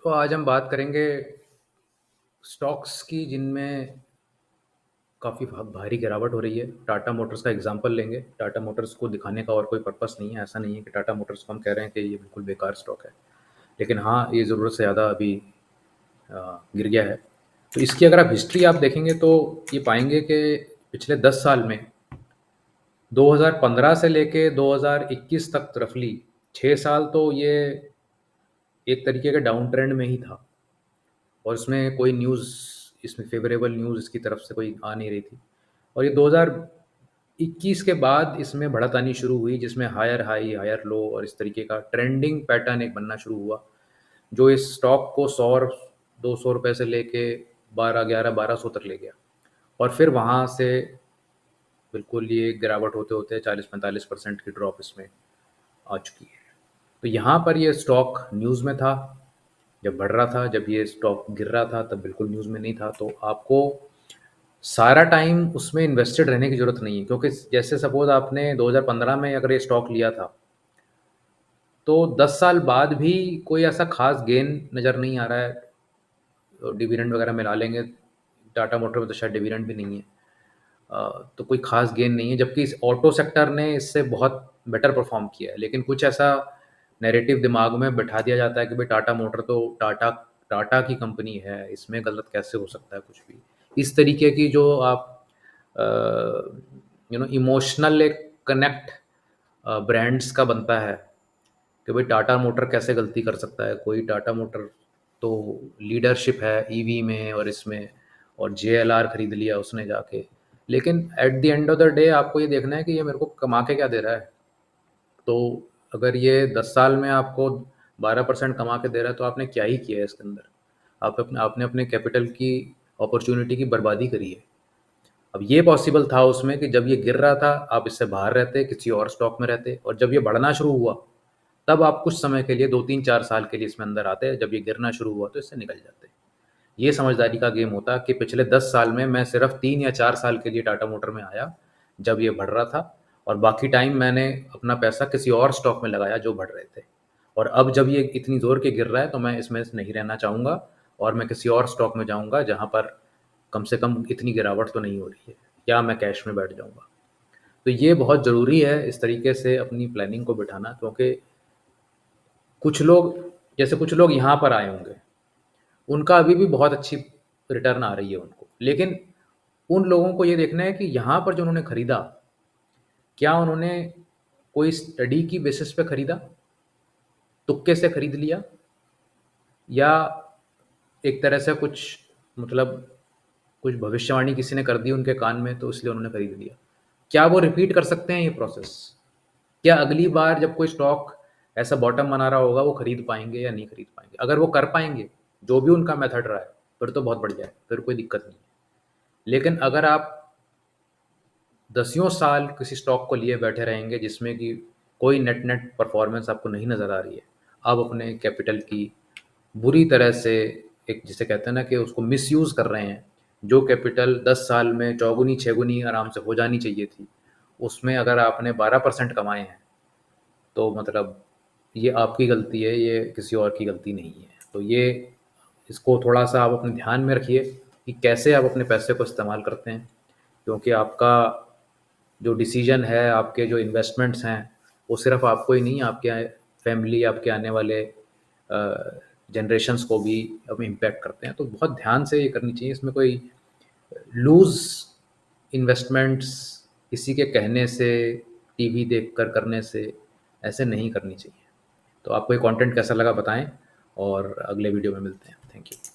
तो आज हम बात करेंगे स्टॉक्स की जिनमें काफ़ी भारी गिरावट हो रही है। टाटा मोटर्स का एग्जांपल लेंगे। टाटा मोटर्स को दिखाने का और कोई पर्पस नहीं है। ऐसा नहीं है कि टाटा मोटर्स को हम कह रहे हैं कि ये बिल्कुल बेकार स्टॉक है, लेकिन हाँ, ये ज़रूरत से ज़्यादा अभी गिर गया है। तो इसकी अगर आप हिस्ट्री आप देखेंगे तो ये पाएंगे कि पिछले 10 साल में 2015 से लेके 2021 तक रफली 6 साल तो ये एक तरीके का डाउन ट्रेंड में ही था, और इसमें कोई न्यूज़, इसमें फेवरेबल न्यूज़ इसकी तरफ से कोई आ नहीं रही थी। और ये 2021 के बाद इसमें बढ़त आनी शुरू हुई, जिसमें हायर हाई हायर लो और इस तरीके का ट्रेंडिंग पैटर्न एक बनना शुरू हुआ, जो इस स्टॉक को 100 और 200 रुपए से लेके 12 11 1200 तक ले गया। और फिर वहाँ से बिल्कुल ये गिरावट होते होते 40 45% की ड्रॉप इसमें आ चुकी है। तो यहाँ पर ये स्टॉक न्यूज़ में था जब बढ़ रहा था, जब ये स्टॉक गिर रहा था तब बिल्कुल न्यूज़ में नहीं था। तो आपको सारा टाइम उसमें इन्वेस्टेड रहने की ज़रूरत नहीं है, क्योंकि जैसे सपोज़ आपने 2015 में अगर ये स्टॉक लिया था, तो 10 साल बाद भी कोई ऐसा ख़ास गेन नज़र नहीं आ रहा है। डिविडेंड वगैरह मिला लेंगे, टाटा मोटर में तो शायद डिविडेंड भी नहीं है। तो कोई ख़ास गेन नहीं है, जबकि इस ऑटो सेक्टर ने इससे बहुत बेटर परफ़ॉर्म किया है। लेकिन कुछ ऐसा नैरेटिव दिमाग में बैठा दिया जाता है कि भाई टाटा मोटर तो टाटा टाटा की कंपनी है, इसमें गलत कैसे हो सकता है कुछ भी। इस तरीके की जो आप इमोशनल एक कनेक्ट ब्रांड्स का बनता है कि भाई टाटा मोटर कैसे गलती कर सकता है कोई। टाटा मोटर तो लीडरशिप है ईवी में और इसमें, और जेएलआर खरीद लिया उसने जाके। लेकिन at the end of the day आपको ये देखना है कि ये मेरे को कमा के क्या दे रहा है। तो अगर ये 10 साल में आपको 12% कमा के दे रहा है, तो आपने क्या ही किया है इसके अंदर। आपने अपने कैपिटल की अपॉर्चुनिटी की बर्बादी करी है। अब ये पॉसिबल था उसमें कि जब ये गिर रहा था आप इससे बाहर रहते, किसी और स्टॉक में रहते, और जब ये बढ़ना शुरू हुआ तब आप कुछ समय के लिए 2 3 4 साल के लिए इसमें अंदर आते। जब ये गिरना शुरू हुआ तो इससे निकल जाते। ये समझदारी का गेम होता कि पिछले 10 साल में मैं सिर्फ 3 या 4 साल के लिए टाटा मोटर में आया जब ये बढ़ रहा था, और बाकी टाइम मैंने अपना पैसा किसी और स्टॉक में लगाया जो बढ़ रहे थे। और अब जब ये इतनी ज़ोर के गिर रहा है तो मैं इसमें नहीं रहना चाहूँगा, और मैं किसी और स्टॉक में जाऊँगा जहाँ पर कम से कम इतनी गिरावट तो नहीं हो रही है, या मैं कैश में बैठ जाऊँगा। तो ये बहुत ज़रूरी है इस तरीके से अपनी प्लानिंग को बिठाना, क्योंकि कुछ लोग, जैसे कुछ लोग यहाँ पर आए होंगे, उनका अभी भी बहुत अच्छी रिटर्न आ रही है उनको, लेकिन उन लोगों को ये देखना है कि यहाँ पर जो उन्होंने खरीदा, क्या उन्होंने कोई स्टडी की बेसिस पे खरीदा, तुक्के से खरीद लिया, या एक तरह से कुछ, मतलब कुछ भविष्यवाणी किसी ने कर दी उनके कान में तो इसलिए उन्होंने खरीद लिया। क्या वो रिपीट कर सकते हैं ये प्रोसेस? क्या अगली बार जब कोई स्टॉक ऐसा बॉटम बना रहा होगा वो खरीद पाएंगे या नहीं खरीद पाएंगे? अगर वो कर पाएंगे, जो भी उनका मेथड रहा है, फिर तो बहुत बढ़िया है, फिर कोई दिक्कत नहीं है। लेकिन अगर आप दसियों साल किसी स्टॉक को लिए बैठे रहेंगे जिसमें कि कोई नेट नेट परफॉर्मेंस आपको नहीं नज़र आ रही है, आप अपने कैपिटल की बुरी तरह से, एक जिसे कहते हैं ना कि उसको मिसयूज़ कर रहे हैं। जो कैपिटल 10 साल में चौगुनी छगुनी आराम से हो जानी चाहिए थी, उसमें अगर आपने 12% कमाए हैं, तो मतलब ये आपकी गलती है, ये किसी और की गलती नहीं है। तो ये, इसको थोड़ा-सा आप अपने ध्यान में रखिए कि कैसे आप अपने पैसे को इस्तेमाल करते हैं, क्योंकि आपका जो डिसीजन है, आपके जो इन्वेस्टमेंट्स हैं, वो सिर्फ़ आपको ही नहीं, आपके फैमिली, आपके आने वाले जनरेशंस को भी अब इम्पैक्ट करते हैं। तो बहुत ध्यान से ये करनी चाहिए। इसमें कोई लूज़ इन्वेस्टमेंट्स किसी के कहने से, टीवी देखकर करने से ऐसे नहीं करनी चाहिए। तो आपको ये कंटेंट कैसा लगा बताएँ, और अगले वीडियो में मिलते हैं। Thank you.